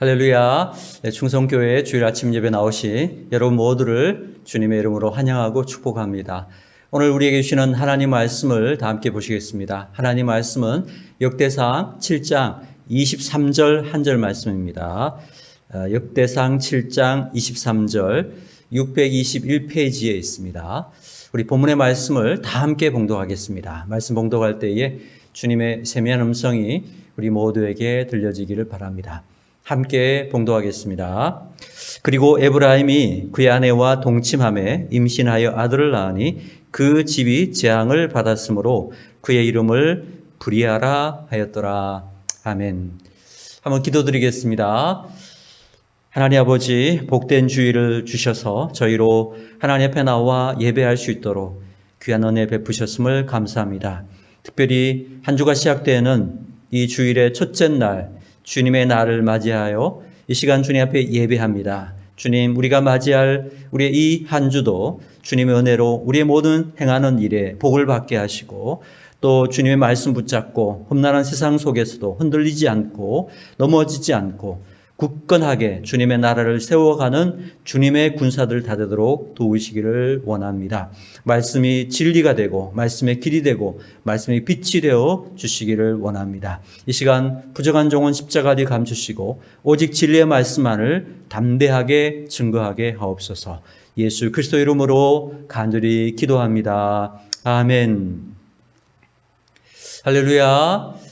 할렐루야. 충성교회 주일 아침 예배 나오신 여러분 모두를 주님의 이름으로 환영하고 축복합니다. 오늘 우리에게 주시는 하나님 말씀을 다 함께 보시겠습니다. 하나님 말씀은 역대상 7장 23절 한 절 말씀입니다. 역대상 7장 23절 621페이지에 있습니다. 우리 본문의 말씀을 다 함께 봉독하겠습니다. 말씀 봉독할 때에 주님의 세미한 음성이 우리 모두에게 들려지기를 바랍니다. 함께 봉독하겠습니다. 그리고 에브라임이 그의 아내와 동침함에 임신하여 아들을 낳으니 그 집이 재앙을 받았으므로 그의 이름을 브리아라 하였더라. 아멘. 한번 기도드리겠습니다. 하나님 아버지, 복된 주일을 주셔서 저희로 하나님 앞에 나와 예배할 수 있도록 귀한 은혜 베푸셨음을 감사합니다. 특별히 한 주가 시작되는 이 주일의 첫째 날, 주님의 날을 맞이하여 이 시간 주님 앞에 예배합니다. 주님, 우리가 맞이할 우리의 이 한 주도 주님의 은혜로 우리의 모든 행하는 일에 복을 받게 하시고 또 주님의 말씀 붙잡고 험난한 세상 속에서도 흔들리지 않고 넘어지지 않고 굳건하게 주님의 나라를 세워가는 주님의 군사들 다 되도록 도우시기를 원합니다. 말씀이 진리가 되고 말씀의 길이 되고 말씀이 빛이 되어 주시기를 원합니다. 이 시간 부정한 종은 십자가 뒤 감추시고 오직 진리의 말씀만을 담대하게 증거하게 하옵소서. 예수 그리스도 이름으로 간절히 기도합니다. 아멘. 할렐루야.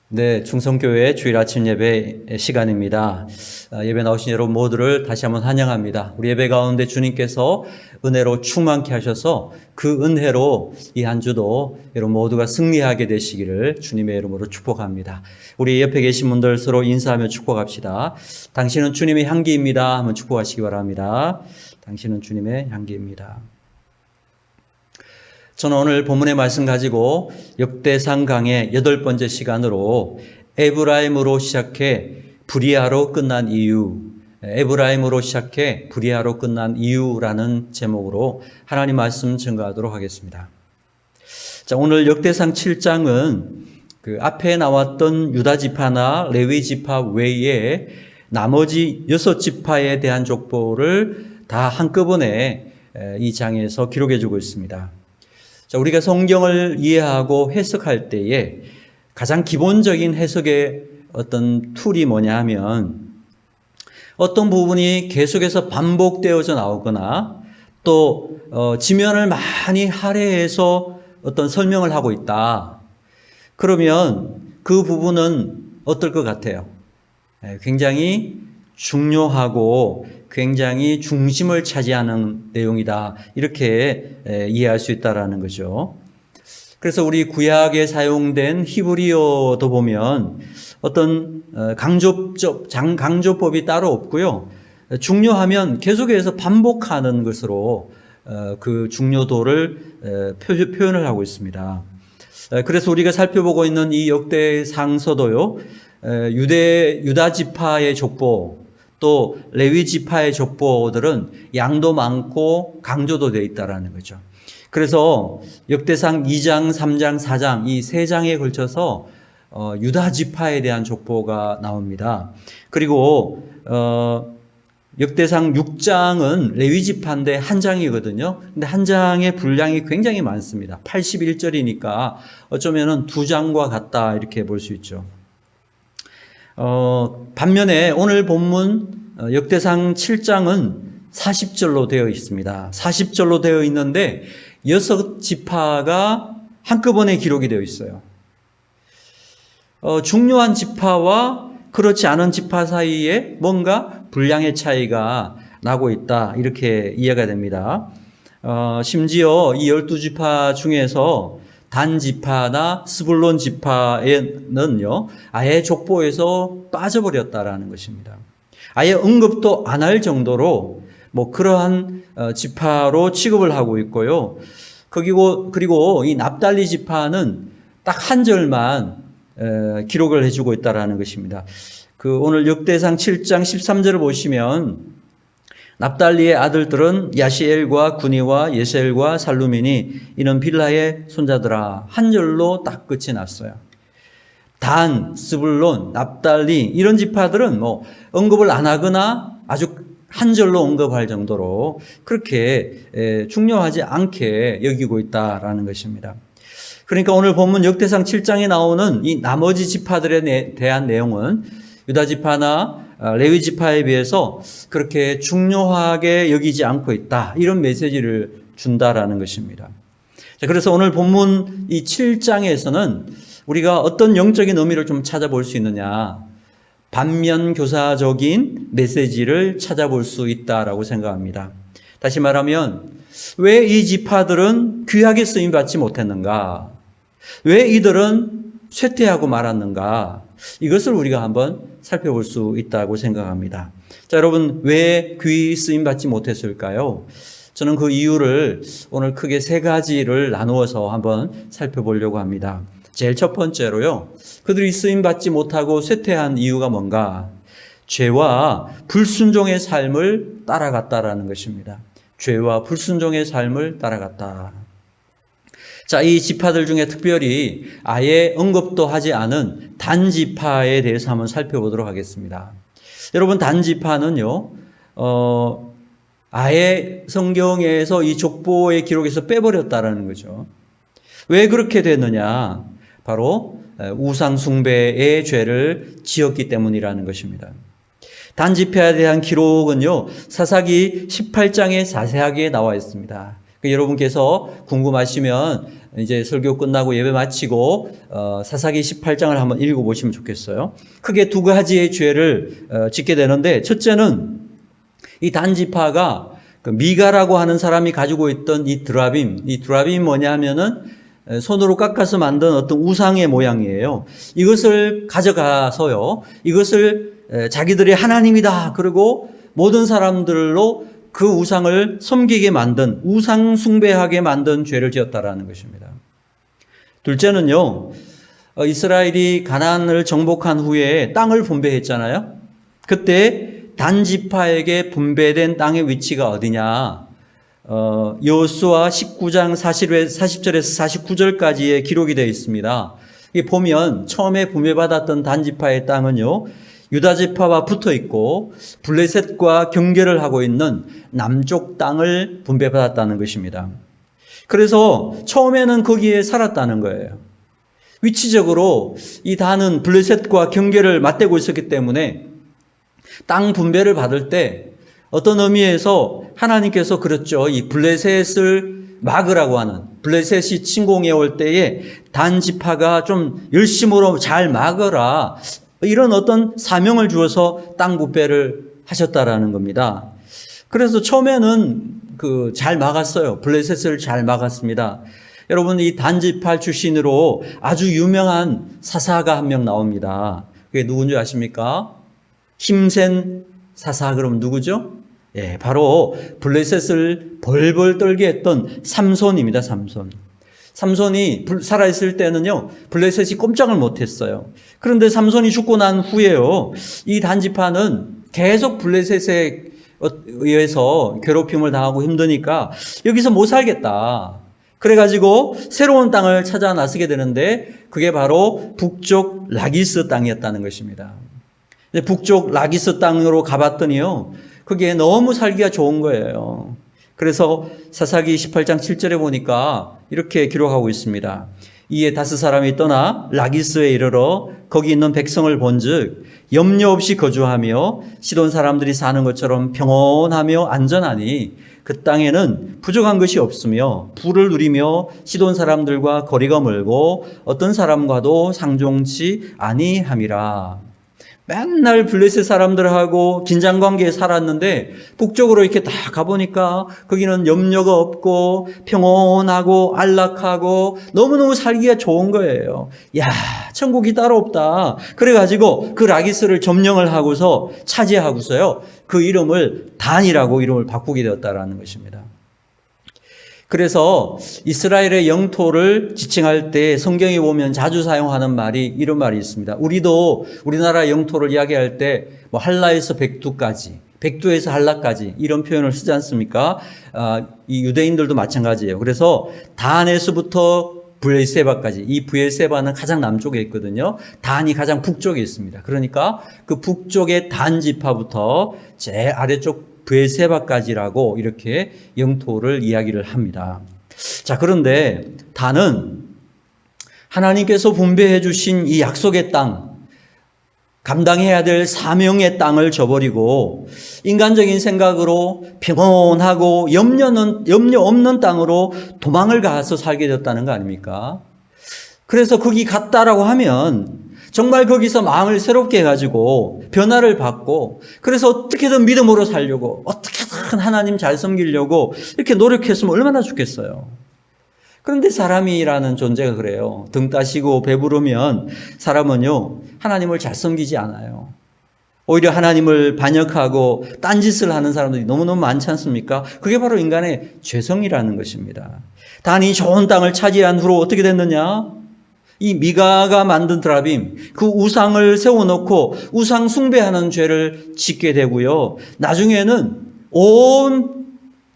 네, 충성교회 주일 아침 예배 시간입니다. 예배 나오신 여러분 모두를 다시 한번 환영합니다. 우리 예배 가운데 주님께서 은혜로 충만케 하셔서 그 은혜로 이 한 주도 여러분 모두가 승리하게 되시기를 주님의 이름으로 축복합니다. 우리 옆에 계신 분들 서로 인사하며 축복합시다. 당신은 주님의 향기입니다. 한번 축복하시기 바랍니다. 당신은 주님의 향기입니다. 저는 오늘 본문의 말씀 가지고 역대상 강의 8번째 시간으로 에브라임으로 시작해 브리아로 끝난 이유, 에브라임으로 시작해 브리아로 끝난 이유라는 제목으로 하나님 말씀 증거하도록 하겠습니다. 자, 오늘 역대상 7장은 그 앞에 나왔던 유다 지파나 레위 지파 외에 나머지 6지파에 대한 족보를 다 한꺼번에 이 장에서 기록해 주고 있습니다. 자, 우리가 성경을 이해하고 해석할 때에 가장 기본적인 해석의 어떤 툴이 뭐냐 하면 어떤 부분이 계속해서 반복되어져 나오거나 또 지면을 많이 할애해서 어떤 설명을 하고 있다. 그러면 그 부분은 어떨 것 같아요? 굉장히 중요하고 굉장히 중심을 차지하는 내용이다. 이렇게 이해할 수 있다라는 거죠. 그래서 우리 구약에 사용된 히브리어도 보면 어떤 강조법이 따로 없고요. 중요하면 계속해서 반복하는 것으로 그 중요도를 표현을 하고 있습니다. 그래서 우리가 살펴보고 있는 이 역대상서도요. 유다 지파의 족보 또 레위 지파의 족보들은 양도 많고 강조도 되어 있다라는 거죠. 그래서 역대상 2장, 3장, 4장 이 세 장에 걸쳐서 유다 지파에 대한 족보가 나옵니다. 그리고 역대상 6장은 레위 지파인데 한 장이거든요. 근데 한 장의 분량이 굉장히 많습니다. 81절이니까 어쩌면은 두 장과 같다 이렇게 볼 수 있죠. 반면에 오늘 본문 역대상 7장은 40절로 되어 있습니다. 40절로 되어 있는데 6지파가 한꺼번에 기록이 되어 있어요. 중요한 지파와 그렇지 않은 지파 사이에 뭔가 분량의 차이가 나고 있다. 이렇게 이해가 됩니다. 심지어 이 12지파 중에서 단 지파나 스불론 지파에는요, 아예 족보에서 빠져버렸다라는 것입니다. 아예 언급도 안 할 정도로 뭐 그러한 지파로 취급을 하고 있고요. 그리고 이 납달리 지파는 딱 한 절만 기록을 해주고 있다라는 것입니다. 그 오늘 역대상 7장 13절을 보시면 납달리의 아들들은 야시엘과 구니와 예셀과 살루미니 이는 빌라의 손자들아 한 절로 딱 끝이 났어요. 단, 스불론, 납달리 이런 지파들은 뭐 언급을 안 하거나 아주 한 절로 언급할 정도로 그렇게 중요하지 않게 여기고 있다라는 것입니다. 그러니까 오늘 본문 역대상 7장에 나오는 이 나머지 지파들에 대한 내용은 유다 지파나 레위 지파에 비해서 그렇게 중요하게 여기지 않고 있다. 이런 메시지를 준다라는 것입니다. 자, 그래서 오늘 본문 이 7장에서는 우리가 어떤 영적인 의미를 좀 찾아볼 수 있느냐, 반면교사적인 메시지를 찾아볼 수 있다라고 생각합니다. 다시 말하면 왜 이 지파들은 귀하게 쓰임받지 못했는가? 왜 이들은 쇠퇴하고 말았는가? 이것을 우리가 한번 살펴볼 수 있다고 생각합니다. 자, 여러분, 왜 귀히 쓰임받지 못했을까요? 저는 그 이유를 오늘 크게 세 가지를 나누어서 한번 살펴보려고 합니다. 제일 첫 번째로요, 그들이 쓰임받지 못하고 쇠퇴한 이유가 뭔가? 죄와 불순종의 삶을 따라갔다라는 것입니다. 죄와 불순종의 삶을 따라갔다. 자, 이 지파들 중에 특별히 아예 언급도 하지 않은 단지파에 대해서 한번 살펴보도록 하겠습니다. 여러분, 단지파는요, 아예 성경에서 이 족보의 기록에서 빼버렸다라는 거죠. 왜 그렇게 됐느냐? 바로 우상 숭배의 죄를 지었기 때문이라는 것입니다. 단지파에 대한 기록은요, 사사기 18장에 자세하게 나와 있습니다. 여러분께서 궁금하시면 이제 설교 끝나고 예배 마치고 사사기 18장을 한번 읽어보시면 좋겠어요. 크게 두 가지의 죄를 짓게 되는데, 첫째는 이 단지파가 그 미가라고 하는 사람이 가지고 있던 이 드라빔이 뭐냐면은 손으로 깎아서 만든 어떤 우상의 모양이에요. 이것을 가져가서요, 이것을 자기들의 하나님이다 그리고 모든 사람들로 그 우상을 섬기게 만든, 우상 숭배하게 만든 죄를 지었다라는 것입니다. 둘째는요, 이스라엘이 가나안을 정복한 후에 땅을 분배했잖아요. 그때 단지파에게 분배된 땅의 위치가 어디냐? 여호수아 19장 40절에서 49절까지의 기록이 되어 있습니다. 이게 보면 처음에 분배받았던 단지파의 땅은요, 유다 지파와 붙어 있고 블레셋과 경계를 하고 있는 남쪽 땅을 분배받았다는 것입니다. 그래서 처음에는 거기에 살았다는 거예요. 위치적으로 이 단은 블레셋과 경계를 맞대고 있었기 때문에 땅 분배를 받을 때 어떤 의미에서 하나님께서 그랬죠. 이 블레셋을 막으라고 하는, 블레셋이 침공해 올 때에 단 지파가 좀 열심으로 잘 막으라, 이런 어떤 사명을 주어서 땅 분배를 하셨다라는 겁니다. 그래서 처음에는 잘 막았어요. 블레셋을 잘 막았습니다. 여러분, 이 단지파 출신으로 아주 유명한 사사가 한 명 나옵니다. 그게 누군지 아십니까? 힘센 사사. 그럼 누구죠? 예, 바로 블레셋을 벌벌 떨게 했던 삼손입니다. 삼손이 살아있을 때는요, 블레셋이 꼼짝을 못했어요. 그런데 삼손이 죽고 난 후에요, 이 단지파는 계속 블레셋에 의해서 괴롭힘을 당하고 힘드니까 여기서 못 살겠다. 그래가지고 새로운 땅을 찾아 나서게 되는데 그게 바로 북쪽 라기스 땅이었다는 것입니다. 북쪽 라기스 땅으로 가봤더니요, 그게 너무 살기가 좋은 거예요. 그래서 사사기 18장 7절에 보니까 이렇게 기록하고 있습니다. 이에 다섯 사람이 떠나 라기스에 이르러 거기 있는 백성을 본즉 염려 없이 거주하며 시돈 사람들이 사는 것처럼 평온하며 안전하니 그 땅에는 부족한 것이 없으며 부를 누리며 시돈 사람들과 거리가 멀고 어떤 사람과도 상종치 아니함이라. 맨날 블레셋 사람들하고 긴장관계에 살았는데 북쪽으로 이렇게 다 가보니까 거기는 염려가 없고 평온하고 안락하고 너무너무 살기가 좋은 거예요. 야, 천국이 따로 없다. 그래가지고 그 라기스를 점령을 하고서 차지하고서요, 그 이름을 단이라고 이름을 바꾸게 되었다라는 것입니다. 그래서 이스라엘의 영토를 지칭할 때 성경에 보면 자주 사용하는 말이 이런 말이 있습니다. 우리도 우리나라 영토를 이야기할 때 뭐 할라에서 백두까지, 백두에서 할라까지 이런 표현을 쓰지 않습니까? 이 유대인들도 마찬가지예요. 그래서 단에서부터 브엘세바까지. 이 브엘세바는 가장 남쪽에 있거든요. 단이 가장 북쪽에 있습니다. 그러니까 그 북쪽의 단 지파부터 제일 아래쪽 브엘세바까지라고 이렇게 영토를 이야기를 합니다. 자, 그런데 단은 하나님께서 분배해 주신 이 약속의 땅, 감당해야 될 사명의 땅을 저버리고 인간적인 생각으로 평온하고 염려 없는 땅으로 도망을 가서 살게 됐다는 거 아닙니까? 그래서 거기 갔다라고 하면 정말 거기서 마음을 새롭게 해가지고 변화를 받고 그래서 어떻게든 믿음으로 살려고 어떻게든 하나님 잘 섬기려고 이렇게 노력했으면 얼마나 좋겠어요. 그런데 사람이라는 존재가 그래요. 등 따시고 배부르면 사람은요, 하나님을 잘 섬기지 않아요. 오히려 하나님을 반역하고 딴짓을 하는 사람들이 너무너무 많지 않습니까? 그게 바로 인간의 죄성이라는 것입니다. 단이 좋은 땅을 차지한 후로 어떻게 됐느냐? 이 미가가 만든 드라빔, 그 우상을 세워놓고 우상 숭배하는 죄를 짓게 되고요. 나중에는 온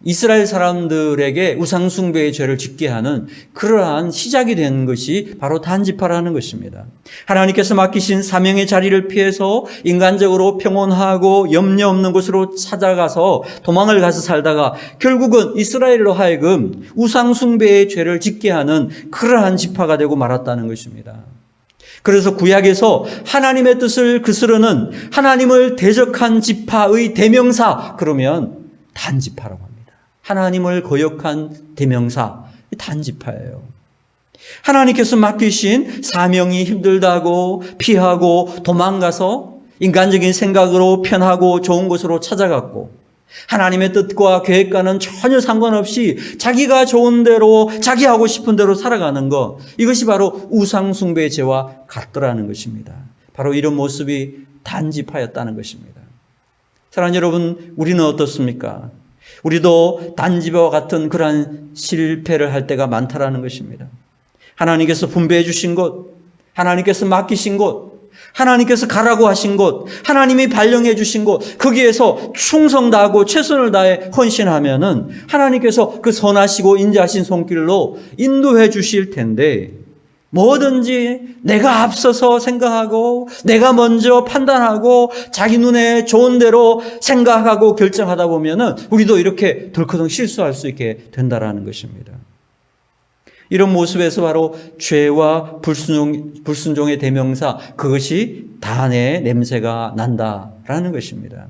이스라엘 사람들에게 우상 숭배의 죄를 짓게 하는 그러한 시작이 된 것이 바로 단지파라는 것입니다. 하나님께서 맡기신 사명의 자리를 피해서 인간적으로 평온하고 염려 없는 곳으로 찾아가서 도망을 가서 살다가 결국은 이스라엘로 하여금 우상 숭배의 죄를 짓게 하는 그러한 지파가 되고 말았다는 것입니다. 그래서 구약에서 하나님의 뜻을 거스르는 하나님을 대적한 지파의 대명사, 그러면 단지파라고 합니다. 하나님을 거역한 대명사, 단지파예요. 하나님께서 맡기신 사명이 힘들다고 피하고 도망가서 인간적인 생각으로 편하고 좋은 곳으로 찾아갔고 하나님의 뜻과 계획과는 전혀 상관없이 자기가 좋은 대로 자기 하고 싶은 대로 살아가는 것, 이것이 바로 우상숭배의 죄와 같더라는 것입니다. 바로 이런 모습이 단지파였다는 것입니다. 사랑하는 여러분, 우리는 어떻습니까? 우리도 단지파와 같은 그러한 실패를 할 때가 많다라는 것입니다. 하나님께서 분배해 주신 곳, 하나님께서 맡기신 곳, 하나님께서 가라고 하신 곳, 하나님이 발령해 주신 곳, 거기에서 충성 다하고 최선을 다해 헌신하면은 하나님께서 그 선하시고 인자하신 손길로 인도해 주실 텐데, 뭐든지 내가 앞서서 생각하고 내가 먼저 판단하고 자기 눈에 좋은 대로 생각하고 결정하다 보면은 우리도 이렇게 덜커덩 실수할 수 있게 된다라는 것입니다. 이런 모습에서 바로 죄와 불순종의 대명사, 그것이 단의 냄새가 난다라는 것입니다.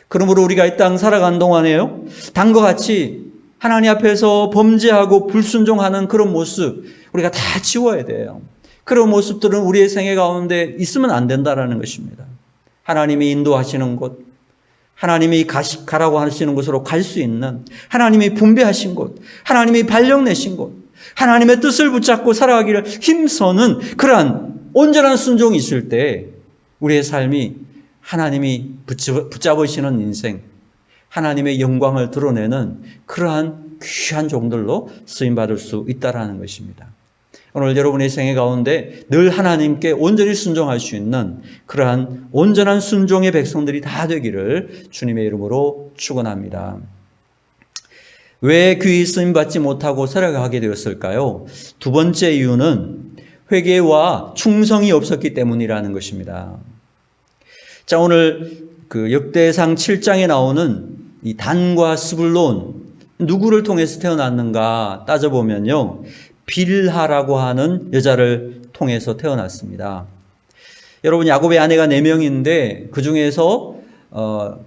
그러므로 우리가 이 땅 살아간 동안에요, 단과 같이 하나님 앞에서 범죄하고 불순종하는 그런 모습 우리가 다 지워야 돼요. 그런 모습들은 우리의 생애 가운데 있으면 안 된다라는 것입니다. 하나님이 인도하시는 곳, 하나님이 가라고 하시는 곳으로 갈 수 있는, 하나님이 분배하신 곳, 하나님이 발령내신 곳, 하나님의 뜻을 붙잡고 살아가기를 힘써는 그러한 온전한 순종이 있을 때 우리의 삶이 하나님이 붙잡으시는 인생, 하나님의 영광을 드러내는 그러한 귀한 종들로 쓰임받을 수 있다는 것입니다. 오늘 여러분의 생애 가운데 늘 하나님께 온전히 순종할 수 있는 그러한 온전한 순종의 백성들이 다 되기를 주님의 이름으로 축원합니다. 왜 귀히 쓰임받지 못하고 살아가게 되었을까요? 두 번째 이유는 회개와 충성이 없었기 때문이라는 것입니다. 자, 오늘 그 역대상 7장에 나오는 이 단과 스불론, 누구를 통해서 태어났는가 따져보면요, 빌하라고 하는 여자를 통해서 태어났습니다. 여러분, 야곱의 아내가 4명인데 그 중에서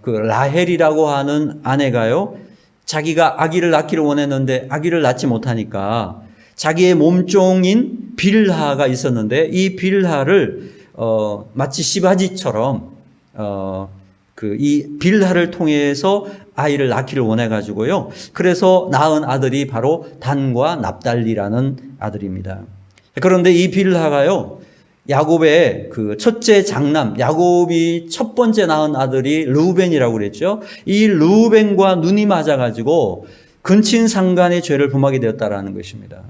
그 라헬이라고 하는 아내가요, 자기가 아기를 낳기를 원했는데 아기를 낳지 못하니까 자기의 몸종인 빌하가 있었는데 이 빌하를 마치 시바지처럼 이 빌하를 통해서 아이를 낳기를 원해가지고요. 그래서 낳은 아들이 바로 단과 납달리라는 아들입니다. 그런데 이 빌하가요, 야곱의 그 첫째 장남, 야곱이 첫 번째 낳은 아들이 르우벤이라고 그랬죠. 이 르우벤과 눈이 맞아가지고 근친상간의 죄를 범하게 되었다라는 것입니다.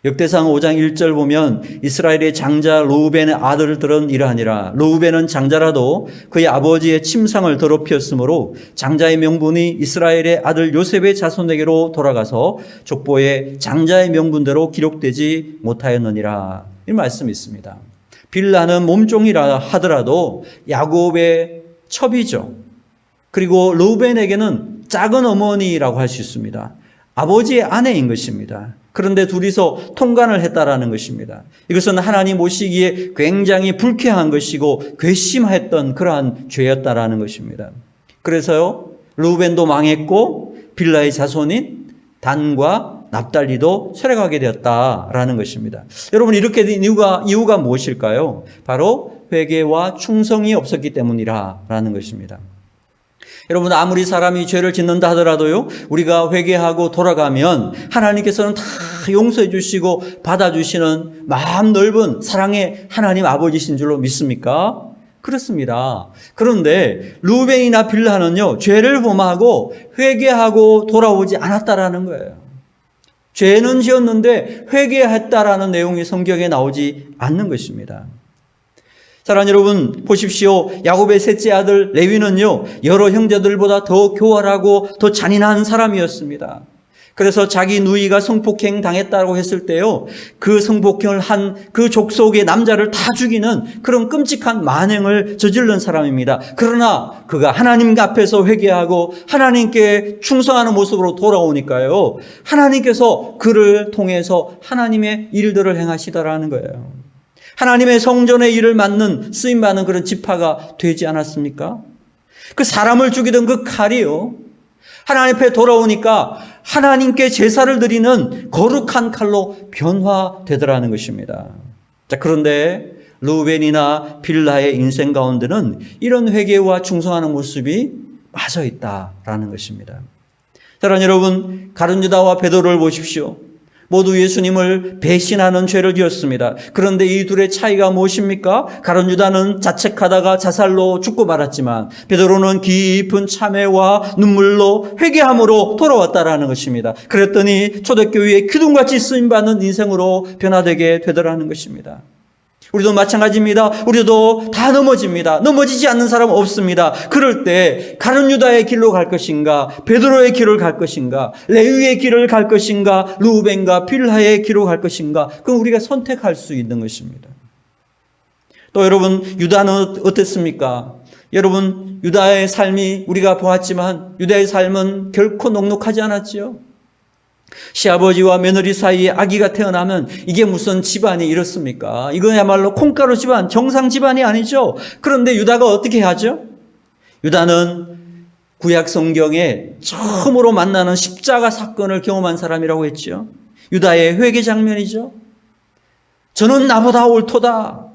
역대상 5장 1절 보면 이스라엘의 장자 르우벤의 아들들은 이러하니라. 르우벤은 장자라도 그의 아버지의 침상을 더럽혔으므로 장자의 명분이 이스라엘의 아들 요셉의 자손에게로 돌아가서 족보에 장자의 명분대로 기록되지 못하였느니라. 이 말씀이 있습니다. 빌라는 몸종이라 하더라도 야곱의 첩이죠. 그리고 르우벤에게는 작은 어머니라고 할 수 있습니다. 아버지의 아내인 것입니다. 그런데 둘이서 통간을 했다라는 것입니다. 이것은 하나님 보시기에 굉장히 불쾌한 것이고 괘씸했던 그러한 죄였다라는 것입니다. 그래서요, 르우벤도 망했고 빌라의 자손인 단과 납달리도 쇠락하게 되었다라는 것입니다. 여러분, 이렇게 된 이유가 무엇일까요? 바로 회개와 충성이 없었기 때문이라는 것입니다. 여러분, 아무리 사람이 죄를 짓는다 하더라도요, 우리가 회개하고 돌아가면 하나님께서는 다 용서해 주시고 받아주시는 마음 넓은 사랑의 하나님 아버지신 줄로 믿습니까? 그렇습니다. 그런데 르우벤이나 빌라는요, 죄를 범하고 회개하고 돌아오지 않았다라는 거예요. 죄는 지었는데 회개했다라는 내용이 성경에 나오지 않는 것입니다. 사랑하는 여러분, 보십시오. 야곱의 셋째 아들 레위는요, 여러 형제들보다 더 교활하고 더 잔인한 사람이었습니다. 그래서 자기 누이가 성폭행 당했다고 했을 때요, 그 성폭행을 한 그 족속의 남자를 다 죽이는 그런 끔찍한 만행을 저지른 사람입니다. 그러나 그가 하나님 앞에서 회개하고 하나님께 충성하는 모습으로 돌아오니까요, 하나님께서 그를 통해서 하나님의 일들을 행하시더라는 거예요. 하나님의 성전의 일을 맡는 쓰임받는 그런 지파가 되지 않았습니까? 그 사람을 죽이던 그 칼이요, 하나님 앞에 돌아오니까 하나님께 제사를 드리는 거룩한 칼로 변화되더라는 것입니다. 자, 그런데 르우벤이나 빌라의 인생 가운데는 이런 회개와 충성하는 모습이 맞아 있다라는 것입니다. 사랑하는 여러분, 가룟 유다와 베드로를 보십시오. 모두 예수님을 배신하는 죄를 지었습니다. 그런데 이 둘의 차이가 무엇입니까? 가룟 유다는 자책하다가 자살로 죽고 말았지만 베드로는 깊은 참회와 눈물로 회개함으로 돌아왔다라는 것입니다. 그랬더니 초대교회의 기둥같이 쓰임받는 인생으로 변화되게 되더라는 것입니다. 우리도 마찬가지입니다. 우리도 다 넘어집니다. 넘어지지 않는 사람은 없습니다. 그럴 때 가룟 유다의 길로 갈 것인가, 베드로의 길을 갈 것인가, 레위의 길을 갈 것인가, 르우벤과 빌하의 길로 갈 것인가, 그건 우리가 선택할 수 있는 것입니다. 또 여러분, 유다는 어땠습니까? 여러분, 유다의 삶이 우리가 보았지만 유다의 삶은 결코 녹록하지 않았지요. 시아버지와 며느리 사이에 아기가 태어나면 이게 무슨 집안이 이렇습니까? 이거야말로 콩가루 집안, 정상 집안이 아니죠. 그런데 유다가 어떻게 하죠? 유다는 구약 성경에 처음으로 만나는 십자가 사건을 경험한 사람이라고 했죠. 유다의 회개 장면이죠. 저는 나보다 옳도다.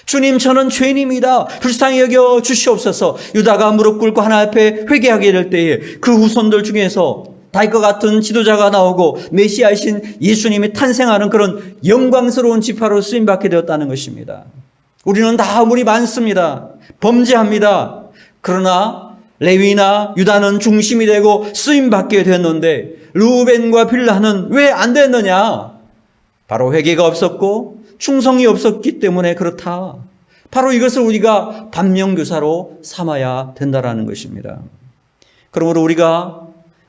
주님, 저는 죄인입니다. 불쌍히 여겨 주시옵소서. 유다가 무릎 꿇고 하나님 앞에 회개하게 될 때에 그 후손들 중에서 다윗과 같은 지도자가 나오고 메시아이신 예수님이 탄생하는 그런 영광스러운 지파로 쓰임받게 되었다는 것입니다. 우리는 다 물이 많습니다. 범죄합니다. 그러나 레위나 유다는 중심이 되고 쓰임받게 됐는데 르우벤과 빌라는 왜 안 됐느냐? 바로 회개가 없었고 충성이 없었기 때문에 그렇다. 바로 이것을 우리가 반면교사로 삼아야 된다는 것입니다. 그러므로 우리가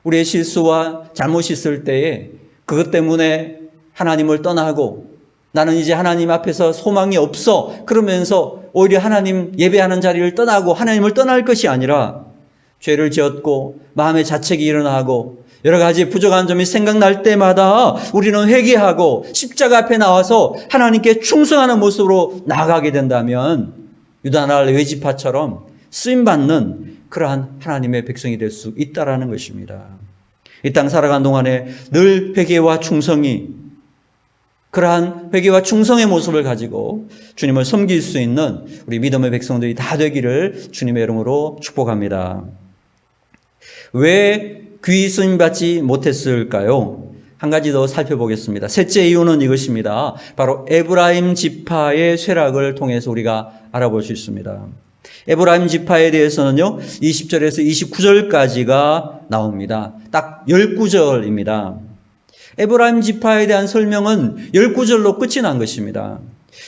우리의 실수와 잘못이 있을 때에 그것 때문에 하나님을 떠나고 나는 이제 하나님 앞에서 소망이 없어 그러면서 오히려 하나님 예배하는 자리를 떠나고 하나님을 떠날 것이 아니라 죄를 지었고 마음의 자책이 일어나고 여러 가지 부족한 점이 생각날 때마다 우리는 회개하고 십자가 앞에 나와서 하나님께 충성하는 모습으로 나아가게 된다면 유다나 레위 지파처럼 쓰임받는 그러한 하나님의 백성이 될 수 있다라는 것입니다. 이 땅 살아가는 동안에 늘 회개와 충성이, 그러한 회개와 충성의 모습을 가지고 주님을 섬길 수 있는 우리 믿음의 백성들이 다 되기를 주님의 이름으로 축복합니다. 왜 귀히 쓰임받지 못했을까요? 한 가지 더 살펴보겠습니다. 셋째 이유는 이것입니다. 바로 에브라임 지파의 쇠락을 통해서 우리가 알아볼 수 있습니다. 에브라임 지파에 대해서는요, 20절에서 29절까지가 나옵니다. 딱 10구절입니다. 에브라임 지파에 대한 설명은 10구절로 끝이 난 것입니다.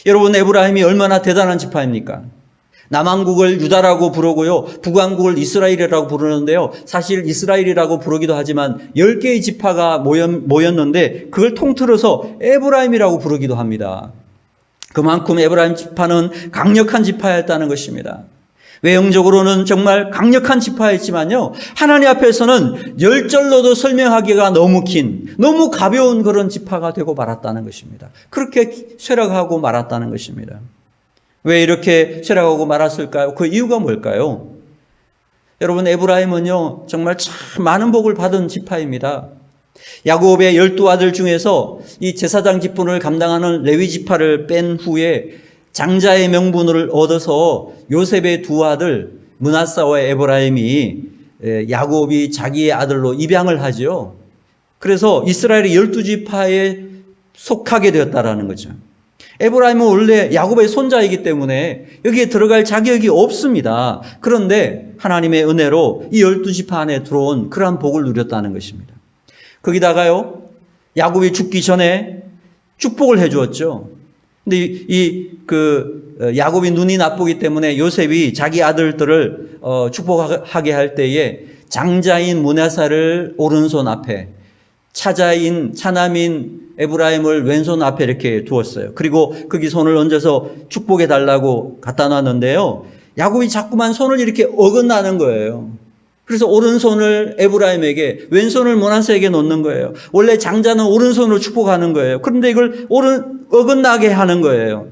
여러분, 에브라임이 얼마나 대단한 지파입니까? 남한국을 유다라고 부르고요, 북한국을 이스라엘이라고 부르는데요, 사실 이스라엘이라고 부르기도 하지만 10개의 지파가 모였는데 그걸 통틀어서 에브라임이라고 부르기도 합니다. 그만큼 에브라임 지파는 강력한 지파였다는 것입니다. 외형적으로는 정말 강력한 지파였지만요, 하나님 앞에서는 열절로도 설명하기가 너무 긴, 너무 가벼운 그런 지파가 되고 말았다는 것입니다. 그렇게 쇠락하고 말았다는 것입니다. 왜 이렇게 쇠락하고 말았을까요? 그 이유가 뭘까요? 여러분, 에브라임은요, 정말 참 많은 복을 받은 지파입니다. 야곱의 12아들 중에서 이 제사장 직분을 감당하는 레위 지파를 뺀 후에 장자의 명분을 얻어서 요셉의 두 아들 므낫사와 에브라임이 야곱이 자기의 아들로 입양을 하죠. 그래서 이스라엘의 12지파에 속하게 되었다라는 거죠. 에브라임은 원래 야곱의 손자이기 때문에 여기에 들어갈 자격이 없습니다. 그런데 하나님의 은혜로 이 12지파 안에 들어온 그러한 복을 누렸다는 것입니다. 거기다가요, 야곱이 죽기 전에 축복을 해 주었죠. 근데 야곱이 눈이 나쁘기 때문에 요셉이 자기 아들들을 축복하게 할 때에 장자인 므낫사를 오른손 앞에, 차남인 에브라임을 왼손 앞에 이렇게 두었어요. 그리고 거기 손을 얹어서 축복해 달라고 갖다 놨는데요, 야곱이 자꾸만 손을 이렇게 어긋나는 거예요. 그래서 오른손을 에브라임에게, 왼손을 므낫사에게 놓는 거예요. 원래 장자는 오른손으로 축복하는 거예요. 그런데 이걸 어긋나게 하는 거예요.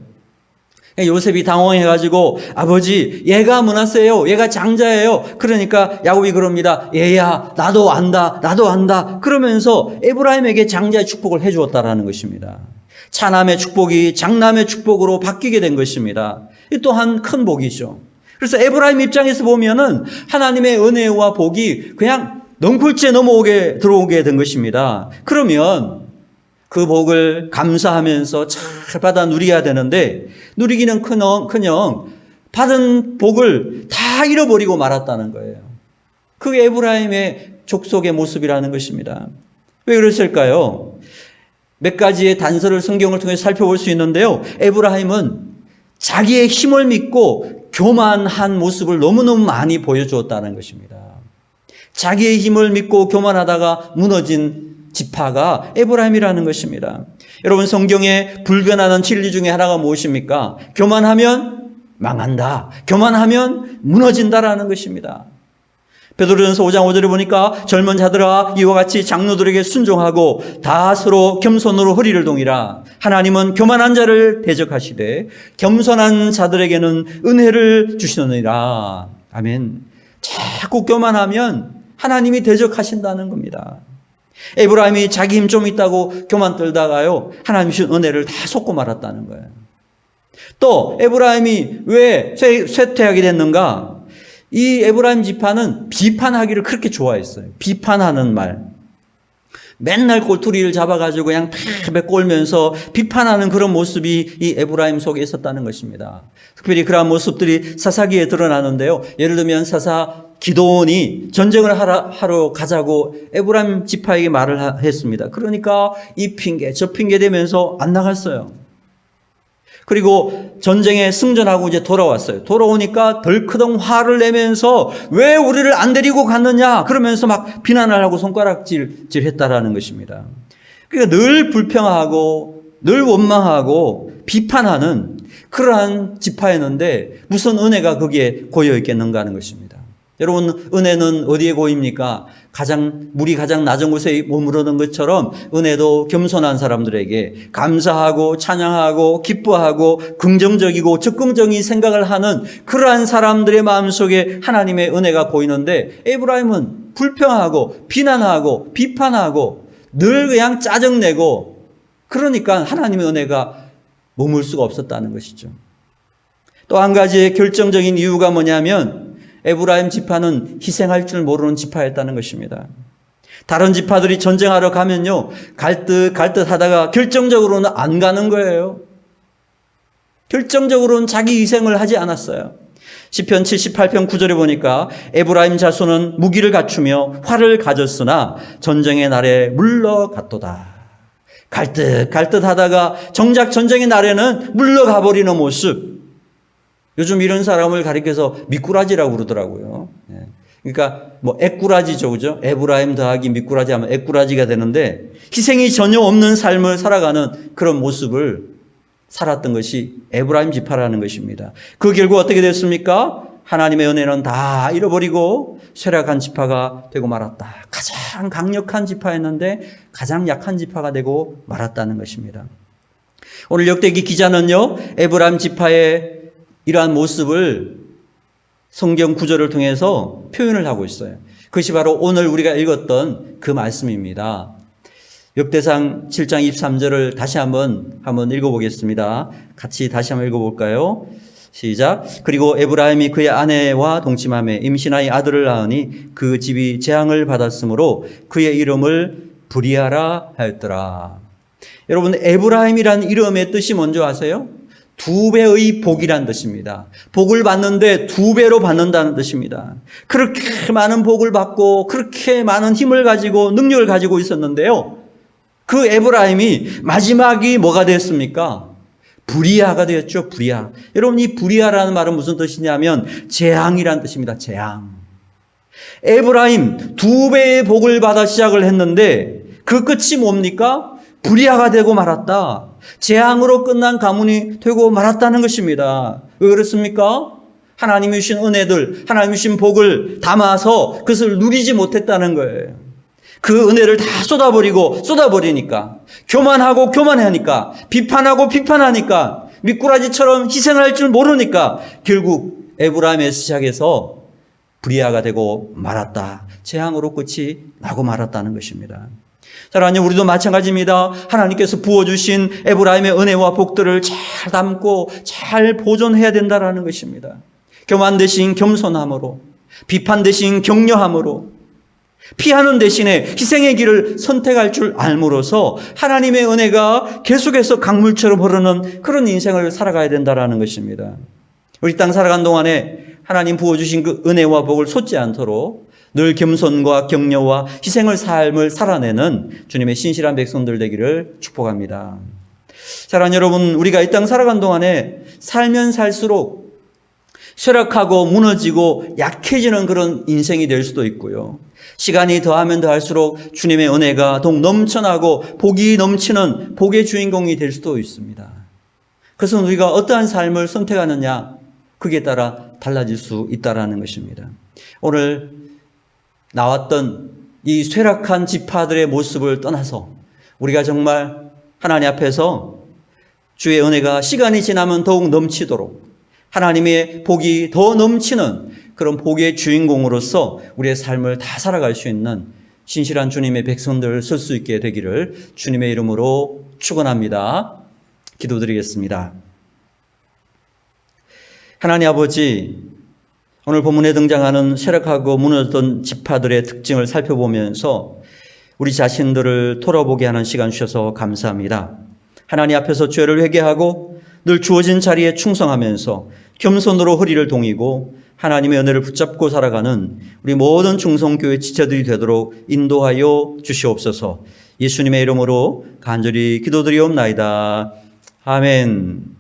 요셉이 당황해가지고, 아버지, 얘가 므낫사예요, 얘가 장자예요. 그러니까 야곱이 그럽니다. 얘야, 나도 안다. 그러면서 에브라임에게 장자의 축복을 해주었다라는 것입니다. 차남의 축복이 장남의 축복으로 바뀌게 된 것입니다. 이 또한 큰 복이죠. 그래서 에브라임 입장에서 보면은 하나님의 은혜와 복이 그냥 넝쿨째 들어오게 된 것입니다. 그러면 그 복을 감사하면서 잘 받아 누려야 되는데, 누리기는 커녕 받은 복을 다 잃어버리고 말았다는 거예요. 그게 에브라임의 족속의 모습이라는 것입니다. 왜 그랬을까요? 몇 가지의 단서를 성경을 통해 살펴볼 수 있는데요, 에브라임은 자기의 힘을 믿고 교만한 모습을 너무너무 많이 보여주었다는 것입니다. 자기의 힘을 믿고 교만하다가 무너진 지파가 에브라임이라는 것입니다. 여러분, 성경에 불변하는 진리 중에 하나가 무엇입니까? 교만하면 망한다, 교만하면 무너진다라는 것입니다. 베드로전서 5장 5절에 보니까 젊은 자들아, 이와 같이 장로들에게 순종하고 다 서로 겸손으로 허리를 동이라. 하나님은 교만한 자를 대적하시되 겸손한 자들에게는 은혜를 주시느니라. 아멘. 자꾸 교만하면 하나님이 대적하신다는 겁니다. 에브라임이 자기 힘 좀 있다고 교만 떨다가요, 하나님 주신 은혜를 다 쏟고 말았다는 거예요. 또 에브라임이 왜 쇠퇴하게 됐는가? 이 에브라임 지파는 비판하기를 그렇게 좋아했어요. 비판하는 말. 맨날 꼬투리를 잡아가지고 그냥 패패 꼴면서 비판하는 그런 모습이 이 에브라임 속에 있었다는 것입니다. 특별히 그러한 모습들이 사사기에 드러나는데요. 예를 들면 사사 기드온이 전쟁을 하러 가자고 에브라임 지파에게 말을 했습니다. 그러니까 이 핑계 저 핑계 대면서 안 나갔어요. 그리고 전쟁에 승전하고 이제 돌아왔어요. 돌아오니까 덜크덩 화를 내면서 왜 우리를 안 데리고 갔느냐 그러면서 막 비난을 하고 손가락질 했다라는 것입니다. 그러니까 늘 불평하고 늘 원망하고 비판하는 그러한 지파였는데 무슨 은혜가 거기에 고여 있겠는가 하는 것입니다. 여러분, 은혜는 어디에 고입니까? 물이 가장 낮은 곳에 머무르는 것처럼 은혜도 겸손한 사람들에게 감사하고 찬양하고 기뻐하고 긍정적이고 적극적인 생각을 하는 그러한 사람들의 마음속에 하나님의 은혜가 보이는데, 에브라임은 불평하고 비난하고 비판하고 늘 그냥 짜증내고, 그러니까 하나님의 은혜가 머물 수가 없었다는 것이죠. 또 한 가지의 결정적인 이유가 뭐냐면, 에브라임 지파는 희생할 줄 모르는 지파였다는 것입니다. 다른 지파들이 전쟁하러 가면요, 갈 듯 하다가 결정적으로는 안 가는 거예요. 결정적으로는 자기 희생을 하지 않았어요. 시편 78편 9절에 보니까 에브라임 자손은 무기를 갖추며 활을 가졌으나 전쟁의 날에 물러갔도다. 갈듯 하다가 정작 전쟁의 날에는 물러가 버리는 모습. 요즘 이런 사람을 가리켜서 미꾸라지라고 그러더라고요. 그러니까 뭐 애꾸라지죠, 그죠? 에브라임 더하기 미꾸라지 하면 애꾸라지가 되는데 희생이 전혀 없는 삶을 살아가는 그런 모습을 살았던 것이 에브라임 지파라는 것입니다. 그 결과 어떻게 됐습니까? 하나님의 은혜는 다 잃어버리고 쇠락한 지파가 되고 말았다. 가장 강력한 지파였는데 가장 약한 지파가 되고 말았다는 것입니다. 오늘 역대기 기자는요, 에브라임 지파의 이러한 모습을 성경 구절을 통해서 표현을 하고 있어요. 그것이 바로 오늘 우리가 읽었던 그 말씀입니다. 역대상 7장 23절을 다시 한번 읽어보겠습니다. 같이 다시 한번 읽어볼까요? 시작. 그리고 에브라임이 그의 아내와 동침하며 임신하여 아들을 낳으니 그 집이 재앙을 받았으므로 그의 이름을 브리아라 하였더라. 여러분, 에브라임이란 이름의 뜻이 뭔지 아세요? 두 배의 복이란 뜻입니다. 복을 받는데 두 배로 받는다는 뜻입니다. 그렇게 많은 복을 받고 그렇게 많은 힘을 가지고 능력을 가지고 있었는데요. 그 에브라임이 마지막이 뭐가 됐습니까? 브리아가 되었죠. 브리아. 여러분, 이 브리아라는 말은 무슨 뜻이냐면 재앙이란 뜻입니다. 재앙. 에브라임 두 배의 복을 받아 시작을 했는데 그 끝이 뭡니까? 불의하가 되고 말았다. 재앙으로 끝난 가문이 되고 말았다는 것입니다. 왜 그렇습니까? 하나님이 주신 은혜들, 하나님이 주신 복을 담아서 그것을 누리지 못했다는 거예요. 그 은혜를 다 쏟아버리니까, 교만하니까, 비판하니까, 미꾸라지처럼 희생할 줄 모르니까 결국 에브라임에서 시작해서 불의하가 되고 말았다. 재앙으로 끝이 나고 말았다는 것입니다. 사랑하는 우리도 마찬가지입니다. 하나님께서 부어주신 에브라임의 은혜와 복들을 잘 담고 잘 보존해야 된다는 것입니다. 교만 대신 겸손함으로, 비판 대신 격려함으로, 피하는 대신에 희생의 길을 선택할 줄 알므로서 하나님의 은혜가 계속해서 강물처럼 흐르는 그런 인생을 살아가야 된다는 것입니다. 우리 땅 살아간 동안에 하나님 부어주신 그 은혜와 복을 솟지 않도록 늘 겸손과 격려와 희생의 삶을 살아내는 주님의 신실한 백성들 되기를 축복합니다. 사랑하는 여러분, 우리가 이 땅 살아간 동안에 살면 살수록 쇠락하고 무너지고 약해지는 그런 인생이 될 수도 있고요. 시간이 더하면 더할수록 주님의 은혜가 더욱 넘쳐나고 복이 넘치는 복의 주인공이 될 수도 있습니다. 그것은 우리가 어떠한 삶을 선택하느냐, 그에 따라 달라질 수 있다는 것입니다. 오늘 나왔던 이 쇠락한 지파들의 모습을 떠나서 우리가 정말 하나님 앞에서 주의 은혜가 시간이 지나면 더욱 넘치도록 하나님의 복이 더 넘치는 그런 복의 주인공으로서 우리의 삶을 다 살아갈 수 있는 신실한 주님의 백성들 설 수 있게 되기를 주님의 이름으로 축원합니다. 기도드리겠습니다. 하나님 아버지, 오늘 본문에 등장하는 쇠락하고 무너졌던 지파들의 특징을 살펴보면서 우리 자신들을 돌아보게 하는 시간 주셔서 감사합니다. 하나님 앞에서 죄를 회개하고 늘 주어진 자리에 충성하면서 겸손으로 허리를 동이고 하나님의 은혜를 붙잡고 살아가는 우리 모든 충성교회 지체들이 되도록 인도하여 주시옵소서. 예수님의 이름으로 간절히 기도드리옵나이다. 아멘.